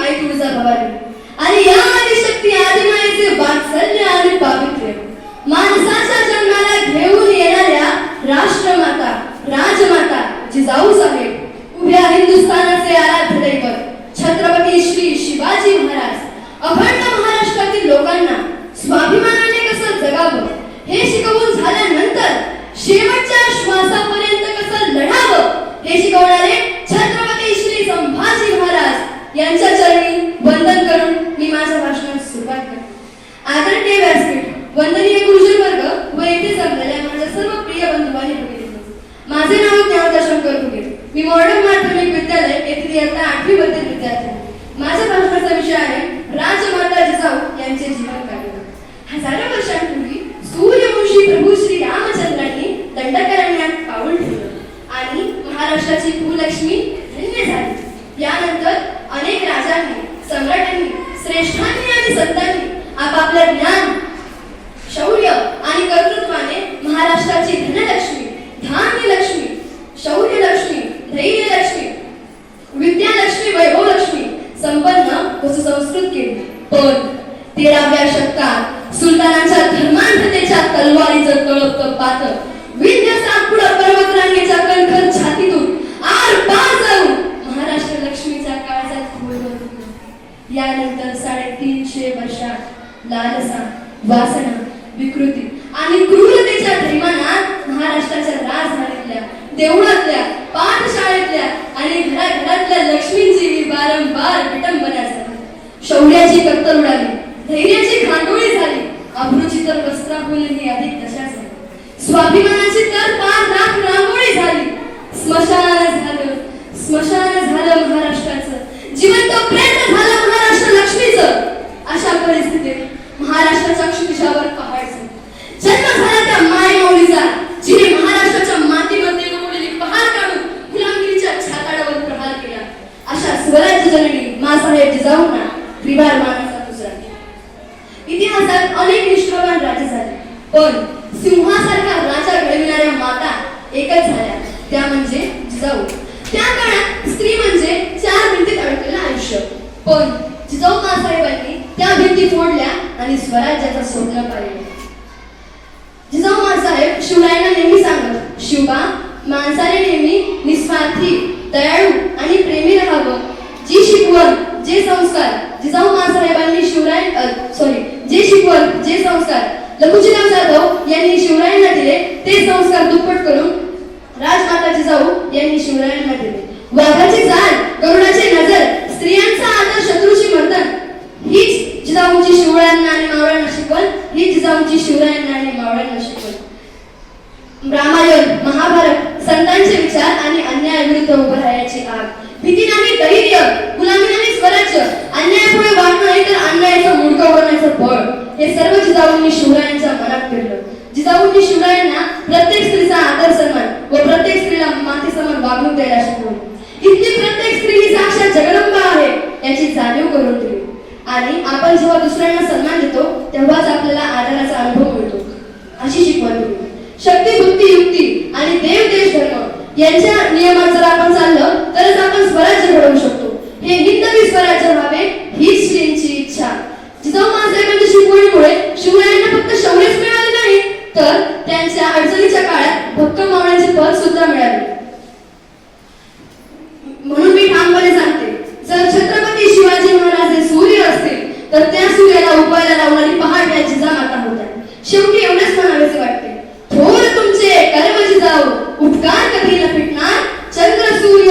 आई तुळजा भवानी आणि या आदिशक्ती आदिमायेचे वात्सल्य आणि पावित्र्य माणसाच्या जन्माला घेऊन येणाऱ्या राष्ट्रमाता राजमाता जिजाऊ साहेब उभ्या हिंदुस्थानाचे आराध्य दैवत छत्रपती श्री शिवाजी महाराज अखंड महाराष्ट्रातील लोकांना स्वाभिमानाने कसं जगावं हे शिकवून झाल्यानंतर शेवटच्या श्वासापर्यंत कसं लढावं हे शिकवणारे छत्रपती श्री संभाजी महाराज यांच्या चरणी वंदन करून मी माझ्या भाषणास सुरुवात करते. आदरणीय व्यासपीठ, वंदनीय गुरुजन वर्ग व येथे जमलेल्या माझ्या सर्व प्रिय बंधू आणि भगिनींनो, माझे नाव ज्ञानदा शंकर फुगे. मी मॉडर्न माध्यमिक विद्यालय येथील इयत्ता 8वी मधील विद्यार्थी. माझ्या भाषणाचा विषय आहे राजमाता जिजाऊ यांचे जीवन कार्य. हजारो वर्षांपूर्वी सूर्यवंशी प्रभू श्री रामचंद्रांनी दंडकारण्यात पाऊल ठेवलं आणि महाराष्ट्राची भूलक्ष्मी धन्य झाली. यानंतर अनेक राजांनी, सम्राटांनी, श्रेष्ठांनी आणि संतांनी आपापल्या ज्ञान, शौर्य आणि कर्तृत्वाने महाराष्ट्राची धनलक्ष्मी, धान्यलक्ष्मी, शौर्यलक्ष्मी, धैर्यलक्ष्मी, विद्यालक्ष्मी, वैभवलक्ष्मी संपन्न व सुसंस्कृत केली. पण 13व्या शतकात सुलतानांच्या धर्मांधतेच्या तलवारीचं तळपतं पातळ विंध्य सातपुडा पर्वतरांगेच्या कणखर छातीतून आर पार जाऊन महाराष्ट्र लक्ष्मीच्या काळजात खोल बनली. यानंतर 350 वर्षात लालसा, वासना, विकृती आणि क्रूरतेच्या धैमानात महाराष्ट्राच्या राजधानीतल्या, देवळातल्या, पाठशाळेतल्या आणि घराघरातल्या लक्ष्मींची वारंवार विटंबना झाली. शौर्याची कत्तल उडाली, धैर्याची खांडोळी झाली, अभ्रुची तर वस्त्राहूनही अधिक दशा झाली. स्वाभिमानाची तर पार राख रांगोळी झाली. स्मशान झालं महाराष्ट्राचं, जिवंत प्रेत झालं महाराष्ट्र लक्ष्मीचं. अशा परिस्थितीत महाराष्ट्राच्या क्षितिजावर पहाड झाली. जन्म झाला त्या मायमौलीचा, जिने महाराष्ट्राच्या मातीमध्ये उडलेली पहाड काढून गुलामगिरीच्या छाताडावर प्रहार केला. अशा स्वराज्य जननी मासाहेब जिजाऊंना विभार मानाचा दुसरा. इतिहासात अनेक निष्ठवान राजे झाले, पण सिंहासारखा राजा घडविणाऱ्या माता एकच झाल्या, त्या म्हणजे जिजाऊ. त्या काळात स्त्री म्हणजे 4 भिंतीत अडकलेलं आयुष्य, पण जिजाऊ मासाहेबांनी त्या भिंती फोडल्या आणि स्वराज्याचं स्वप्न पाहिलं. जिजाऊ मासाहेब शिवरायांना नेहमी सांगत, शिवबा, माणसाने नेहमी निस्वार्थी, दयाळू आणि प्रेमी राहावं. जी शिकवण, जे संस्कार जिजाऊ मासाहेबांनी जे संस्कार लखुजीराव जाधव यांनी शिवरायांना दिले, ते संस्कार दुप्पट करून राजमाता जिजाऊ यांनी शिवरायांना दिले. वाघाची जाण, गरुडाची नजर, स्त्रियांचा आदर, शत्रूची मर्दन, हीच जिजाऊंची शिवरायांना आणि मावळ्यांना शिकवण, ही जिजाऊंची शिवरायांना आणि मावळ्यांना शिकवण. रामायण, महाभारत, संतांचे विचार आणि अन्यायाविरुद्ध उभं राहायची आग, भीती नाही धैर्य, गुलामी नाही स्वराज्य, अन्यायापुढे वाकणं नाही तर अन्यायाचं मुंडकं उघडण्याचं बळ, हे सर्व जिजाऊंनी शिवरायांच्या मनात पेरलं. जिजाऊंनी शिवरायांना प्रत्येक स्त्रीचा आदर सन्मान व प्रत्येक स्त्रीला माते समान वागणूक द्यायला शिकवली. इथली प्रत्येक स्त्री ही साक्षात जगदंबा आहे याची जाणीव करून दिली. आणि आपण जेव्हा दुसऱ्यांना सन्मान देतो तेव्हाच आपल्याला आदराचा अनुभव मिळतो, अशी शिकवण दिली. शक्ती, बुद्धी, युक्ती आणि देव, देश, धर्म यांच्या नियमात जर आपण चाललं तरच आपण स्वराज्य घडवू शकतो. हे हिंदवी स्वराज्य व्हावे हीच श्रींची इच्छा. जिजाऊ मासाहेबांच्या शिकवणीमुळे शिवरायांना फक्त शौर्यच मिळाले नाही, तर त्यांच्या अडचणीच्या काळात भक्कम मावळ्यांचे पद सुद्धा मिळाले. म्हणून मी ठामपणे सांगते, जर छत्रपती शिवाजी महाराज हे सूर्य असतील तर त्या सूर्याला उपायला लावणारी पहाड या जिजामाता होत्या. शेवटी एवढेच म्हणावेसे वाटते, थोर तुमचे कर्म जिजाऊ, उपकार कधी न फिटणार, चंद्र सूर्य